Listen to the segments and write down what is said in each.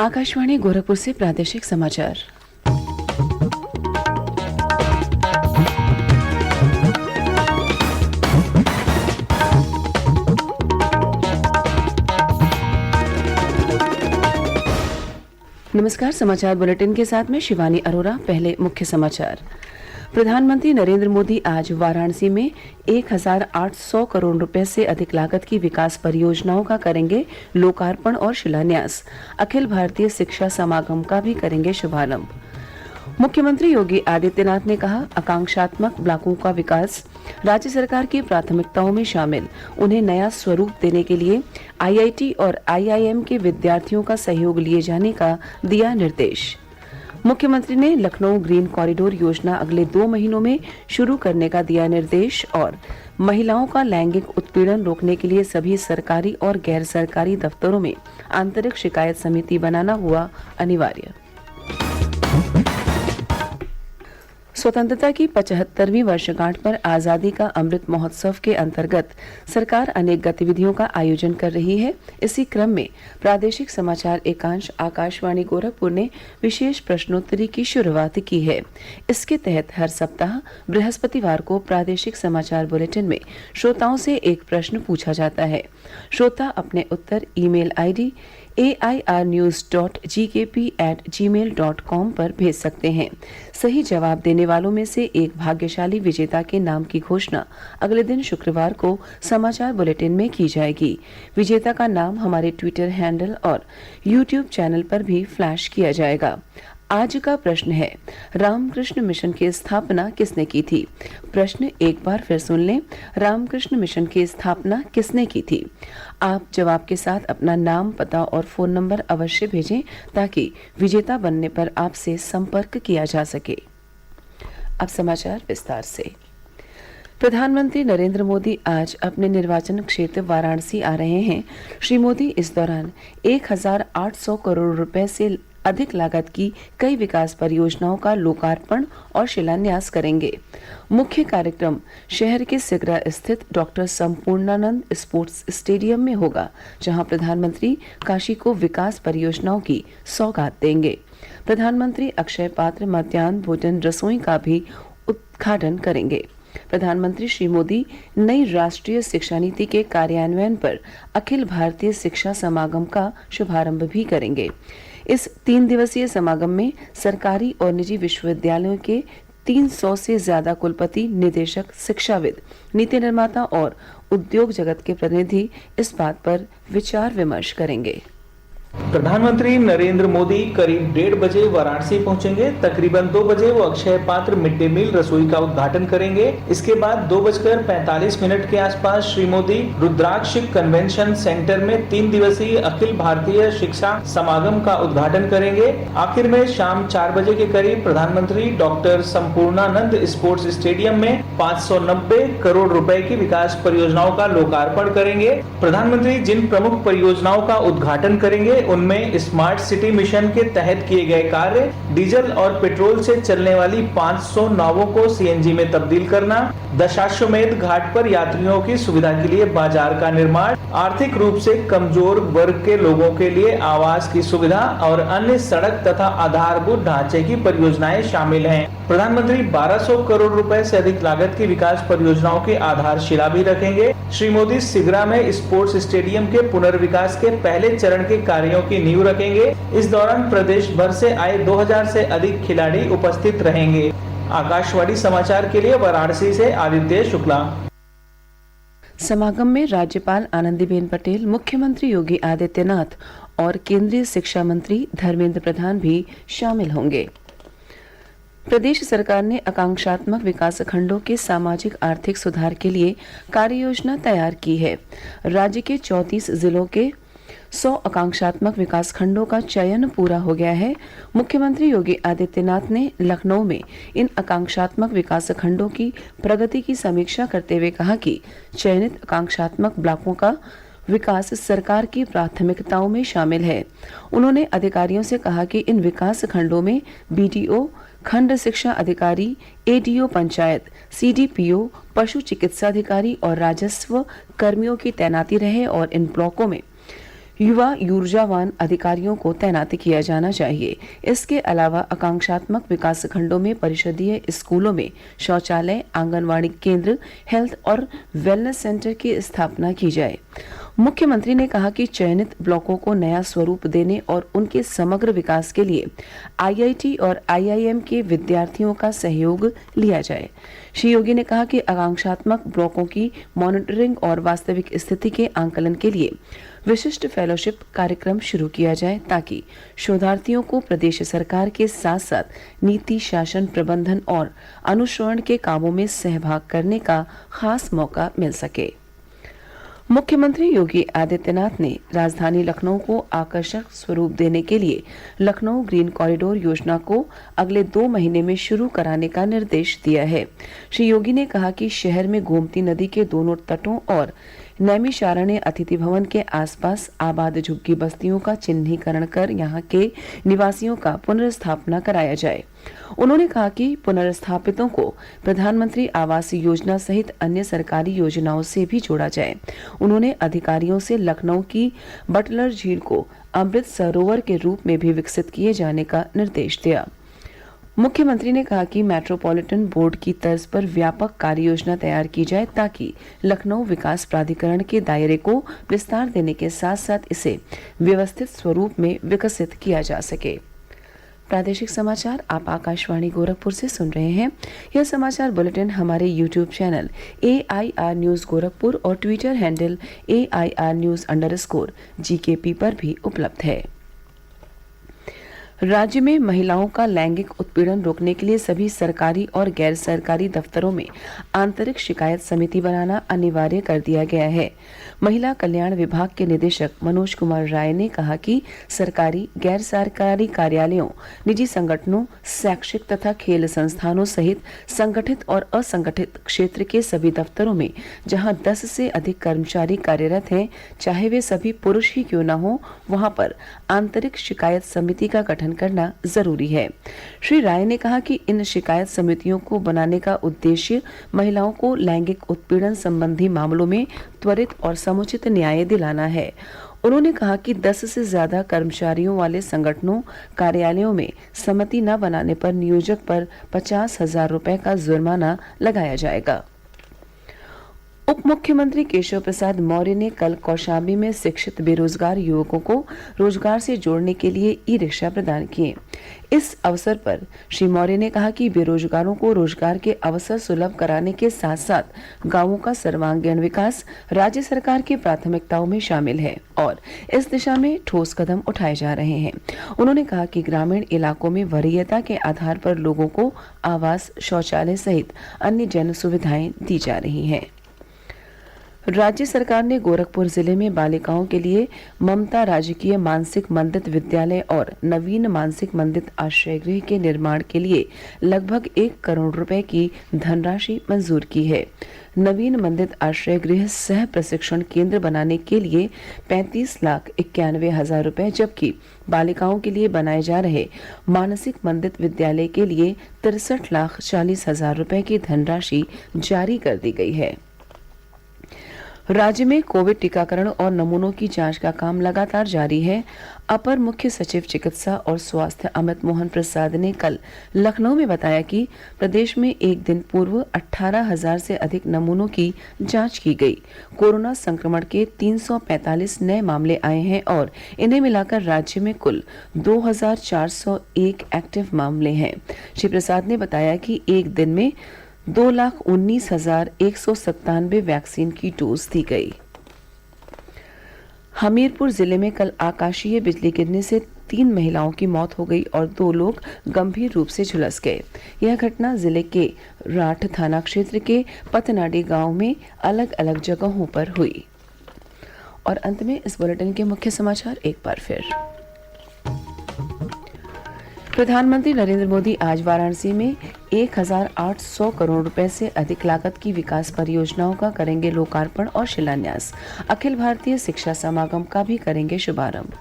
आकाशवाणी गोरखपुर से प्रादेशिक समाचार। नमस्कार, समाचार बुलेटिन के साथ में शिवानी अरोरा। पहले मुख्य समाचार। प्रधानमंत्री नरेंद्र मोदी आज वाराणसी में 1,800 करोड़ रुपए से अधिक लागत की विकास परियोजनाओं का करेंगे लोकार्पण और शिलान्यास। अखिल भारतीय शिक्षा समागम का भी करेंगे शुभारंभ। मुख्यमंत्री योगी आदित्यनाथ ने कहा, आकांक्षात्मक ब्लॉकों का विकास राज्य सरकार की प्राथमिकताओं में शामिल। उन्हें नया स्वरूप देने के लिए आईआईटी और आईआईएम के विद्यार्थियों का सहयोग लिए जाने का दिया निर्देश। मुख्यमंत्री ने लखनऊ ग्रीन कॉरिडोर योजना अगले 2 महीनों में शुरू करने का दिया निर्देश और महिलाओं का लैंगिक उत्पीड़न रोकने के लिए सभी सरकारी और गैर सरकारी दफ्तरों में आंतरिक शिकायत समिति बनाना हुआ अनिवार्य। स्वतंत्रता की 75वीं वर्षगांठ पर आजादी का अमृत महोत्सव के अंतर्गत सरकार अनेक गतिविधियों का आयोजन कर रही है। इसी क्रम में प्रादेशिक समाचार एकांश आकाशवाणी गोरखपुर ने विशेष प्रश्नोत्तरी की शुरुआत की है। इसके तहत हर सप्ताह बृहस्पतिवार को प्रादेशिक समाचार बुलेटिन में श्रोताओं से एक प्रश्न पूछा जाता है। श्रोता अपने उत्तर ईमेल आईडी airnews.gkp@gmail.com पर भेज सकते हैं। सही जवाब देने वालों में से एक भाग्यशाली विजेता के नाम की घोषणा अगले दिन शुक्रवार को समाचार बुलेटिन में की जाएगी। विजेता का नाम हमारे ट्विटर हैंडल और यूट्यूब चैनल पर भी फ्लैश किया जाएगा। आज का प्रश्न है, रामकृष्ण मिशन की स्थापना किसने की थी? प्रश्न एक बार फिर सुन लें, रामकृष्ण मिशन की स्थापना किसने की थी? आप जवाब के साथ अपना नाम, पता और फोन नंबर अवश्य भेजें ताकि विजेता बनने पर आपसे संपर्क किया जा सके। अब समाचार विस्तार से। प्रधानमंत्री नरेंद्र मोदी आज अपने निर्वाचन क्षेत्र वाराणसी आ रहे हैं। श्री मोदी इस दौरान 1,800 करोड़ रुपए से अधिक लागत की कई विकास परियोजनाओं का लोकार्पण और शिलान्यास करेंगे। मुख्य कार्यक्रम शहर के सिगरा स्थित डॉक्टर संपूर्णानंद स्पोर्ट्स स्टेडियम में होगा, जहां प्रधानमंत्री काशी को विकास परियोजनाओं की सौगात देंगे। प्रधानमंत्री अक्षय पात्र मध्याह्न भोजन रसोई का भी उद्घाटन करेंगे। प्रधानमंत्री श्री मोदी नई राष्ट्रीय शिक्षा नीति के कार्यान्वयन पर अखिल भारतीय शिक्षा समागम का शुभारंभ भी करेंगे। इस 3 दिवसीय समागम में सरकारी और निजी विश्वविद्यालयों के 300 से ज्यादा कुलपति, निदेशक, शिक्षाविद, नीति निर्माता और उद्योग जगत के प्रतिनिधि इस बात पर विचार विमर्श करेंगे। प्रधानमंत्री नरेंद्र मोदी करीब 1:30 बजे वाराणसी पहुंचेंगे। तकरीबन 2 बजे वो अक्षय पात्र मिड डे मील रसोई का उद्घाटन करेंगे। इसके बाद 2:45 के आसपास श्री मोदी रुद्राक्ष कन्वेंशन सेंटर में 3 दिवसीय अखिल भारतीय शिक्षा समागम का उद्घाटन करेंगे। आखिर में शाम 4 बजे के करीब प्रधानमंत्री डॉक्टर संपूर्णानंद स्पोर्ट्स स्टेडियम में 590 करोड़ रुपए की विकास परियोजनाओं का लोकार्पण करेंगे। प्रधानमंत्री जिन प्रमुख परियोजनाओं का उद्घाटन करेंगे उनमें स्मार्ट सिटी मिशन के तहत किए गए कार्य, डीजल और पेट्रोल से चलने वाली 500 नावों को सीएनजी में तब्दील करना, दशाश्वमेध घाट पर यात्रियों की सुविधा के लिए बाजार का निर्माण, आर्थिक रूप से कमजोर वर्ग के लोगों के लिए आवास की सुविधा और अन्य सड़क तथा आधारभूत ढांचे की परियोजनाएं शामिल हैं। प्रधानमंत्री 1200 करोड़ रुपए से अधिक लागत की विकास परियोजनाओं की आधारशिला भी रखेंगे। श्री मोदी सिगरा में स्पोर्ट्स स्टेडियम के पुनर्विकास के पहले चरण के कार्यों की नींव रखेंगे। इस दौरान प्रदेश भर से आए 2000 से अधिक खिलाड़ी उपस्थित रहेंगे। आकाशवाणी समाचार के लिए वाराणसी से आदित्य शुक्ला। समागम में राज्यपाल आनंदीबेन पटेल, मुख्यमंत्री योगी आदित्यनाथ और केंद्रीय शिक्षा मंत्री धर्मेंद्र प्रधान भी शामिल होंगे। प्रदेश सरकार ने आकांक्षात्मक विकास खंडों के सामाजिक आर्थिक सुधार के लिए कार्य योजना तैयार की है। राज्य के 34 जिलों के 100 आकांक्षात्मक विकास खंडों का चयन पूरा हो गया है। मुख्यमंत्री योगी आदित्यनाथ ने लखनऊ में इन आकांक्षात्मक विकास खंडों की प्रगति की समीक्षा करते हुए कहा कि चयनित आकांक्षात्मक ब्लॉकों का विकास सरकार की प्राथमिकताओं में शामिल है। उन्होंने अधिकारियों से कहा कि इन विकास खंडों में बीडीओ, खंड शिक्षा अधिकारी, एडीओ पंचायत, सीडीपीओ, पशु चिकित्सा अधिकारी और राजस्व कर्मियों की तैनाती रहे और इन ब्लॉकों में युवा ऊर्जावान अधिकारियों को तैनात किया जाना चाहिए। इसके अलावा आकांक्षात्मक विकास खंडों में परिषदीय स्कूलों में शौचालय, आंगनवाड़ी केंद्र, हेल्थ और वेलनेस सेंटर की स्थापना की जाए। मुख्यमंत्री ने कहा कि चयनित ब्लॉकों को नया स्वरूप देने और उनके समग्र विकास के लिए आईआईटी और आईआईएम के विद्यार्थियों का सहयोग लिया जाए। श्री योगी ने कहा कि आकांक्षात्मक ब्लॉकों की मॉनिटरिंग और वास्तविक स्थिति के आंकलन के लिए विशिष्ट फेलोशिप कार्यक्रम शुरू किया जाए, ताकि शोधार्थियों को प्रदेश सरकार के साथ साथ नीति, शासन, प्रबंधन और अनुश्रवण के कामों में सहभाग करने का खास मौका मिल सके। मुख्यमंत्री योगी आदित्यनाथ ने राजधानी लखनऊ को आकर्षक स्वरूप देने के लिए लखनऊ ग्रीन कॉरिडोर योजना को अगले 2 महीने में शुरू कराने का निर्देश दिया है। श्री योगी ने कहा कि शहर में गोमती नदी के दोनों तटों और नैमिषारण्य अतिथि भवन के आसपास आबाद झुग्गी बस्तियों का चिन्हीकरण कर यहाँ के निवासियों का पुनर्स्थापना कराया जाए। उन्होंने कहा कि पुनर्स्थापितों को प्रधानमंत्री आवास योजना सहित अन्य सरकारी योजनाओं से भी जोड़ा जाए। उन्होंने अधिकारियों से लखनऊ की बटलर झील को अमृत सरोवर के रूप में भी विकसित किए जाने का निर्देश दिया। मुख्यमंत्री ने कहा कि मेट्रोपॉलिटन बोर्ड की तर्ज पर व्यापक कार्य योजना तैयार की जाए, ताकि लखनऊ विकास प्राधिकरण के दायरे को विस्तार देने के साथ साथ इसे व्यवस्थित स्वरूप में विकसित किया जा सके। प्रादेशिक समाचार आप आकाशवाणी गोरखपुर से सुन रहे हैं। यह समाचार बुलेटिन हमारे YouTube channel AIR news Gorakhpur और ट्विटर हैंडल AIR News_GKP पर भी उपलब्ध है। राज्य में महिलाओं का लैंगिक उत्पीड़न रोकने के लिए सभी सरकारी और गैर सरकारी दफ्तरों में आंतरिक शिकायत समिति बनाना अनिवार्य कर दिया गया है। महिला कल्याण विभाग के निदेशक मनोज कुमार राय ने कहा कि सरकारी, गैर सरकारी कार्यालयों, निजी संगठनों, शैक्षिक तथा खेल संस्थानों सहित संगठित और असंगठित क्षेत्र के सभी दफ्तरों में जहां 10 से अधिक कर्मचारी कार्यरत हैं, चाहे वे सभी पुरुष ही क्यों न हो, वहां पर आंतरिक शिकायत समिति का गठन करना जरूरी है। श्री राय ने कहा कि इन शिकायत समितियों को बनाने का उद्देश्य महिलाओं को लैंगिक उत्पीड़न संबंधी मामलों में त्वरित और समुचित न्याय दिलाना है। उन्होंने कहा कि 10 से ज्यादा कर्मचारियों वाले संगठनों, कार्यालयों में समिति न बनाने पर नियोजक पर 50,000 रुपए का जुर्माना लगाया जाएगा। उप मुख्यमंत्री केशव प्रसाद मौर्य ने कल कौशाम्बी में शिक्षित बेरोजगार युवकों को रोजगार से जोड़ने के लिए ई-रिक्शा प्रदान किए। इस अवसर पर श्री मौर्य ने कहा कि बेरोजगारों को रोजगार के अवसर सुलभ कराने के साथ साथ गांवों का सर्वांगीण विकास राज्य सरकार की प्राथमिकताओं में शामिल है और इस दिशा में ठोस कदम उठाए जा रहे हैं। उन्होंने कहा कि ग्रामीण इलाकों में वरीयता के आधार पर लोगों को आवास, शौचालय सहित अन्य जन सुविधाएं दी जा रही हैं। राज्य सरकार ने गोरखपुर जिले में बालिकाओं के लिए ममता राजकीय मानसिक मंदित विद्यालय और नवीन मानसिक मंदित आश्रय गृह के निर्माण के लिए लगभग 1 करोड़ रुपए की धनराशि मंजूर की है। नवीन मंदित आश्रय गृह सह प्रशिक्षण केंद्र बनाने के लिए 35,91,000 रुपए, जबकि बालिकाओं के लिए बनाए जा रहे मानसिक मंदित विद्यालय के लिए 63,40,000 रुपए की धनराशि जारी कर दी गई है। राज्य में कोविड टीकाकरण और नमूनों की जांच का काम लगातार जारी है। अपर मुख्य सचिव चिकित्सा और स्वास्थ्य अमित मोहन प्रसाद ने कल लखनऊ में बताया कि प्रदेश में एक दिन पूर्व 18,000 से अधिक नमूनों की जांच की गई। कोरोना संक्रमण के 345 नए मामले आए हैं और इन्हें मिलाकर राज्य में कुल 2,401 एक्टिव मामले हैं। श्री प्रसाद ने बताया कि एक दिन में 2,19,197 वैक्सीन की डोज दी गई। हमीरपुर जिले में कल आकाशीय बिजली गिरने से 3 महिलाओं की मौत हो गई और 2 लोग गंभीर रूप से झुलस गए। यह घटना जिले के राठ थाना क्षेत्र के पतनाडी गांव में अलग अलग जगहों पर हुई। और अंत में इस बुलेटिन के मुख्य समाचार एक बार फिर। प्रधानमंत्री नरेंद्र मोदी आज वाराणसी में 1,800 करोड़ रुपए से अधिक लागत की विकास परियोजनाओं का करेंगे लोकार्पण और शिलान्यास। अखिल भारतीय शिक्षा समागम का भी करेंगे शुभारंभ।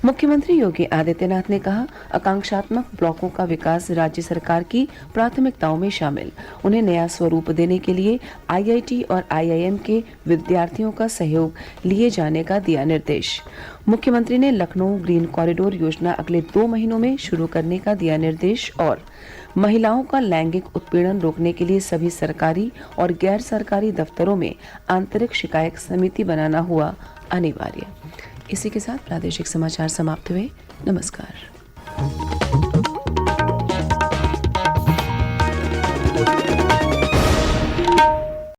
मुख्यमंत्री योगी आदित्यनाथ ने कहा, आकांक्षात्मक ब्लॉकों का विकास राज्य सरकार की प्राथमिकताओं में शामिल। उन्हें नया स्वरूप देने के लिए IIT और IIM के विद्यार्थियों का सहयोग लिए जाने का दिया निर्देश। मुख्यमंत्री ने लखनऊ ग्रीन कॉरिडोर योजना अगले 2 महीनों में शुरू करने का दिया निर्देश और महिलाओं का लैंगिक उत्पीड़न रोकने के लिए सभी सरकारी और गैर सरकारी दफ्तरों में आंतरिक शिकायत समिति बनाना हुआ अनिवार्य। इसी के साथ प्रादेशिक समाचार समाप्त हुए। नमस्कार।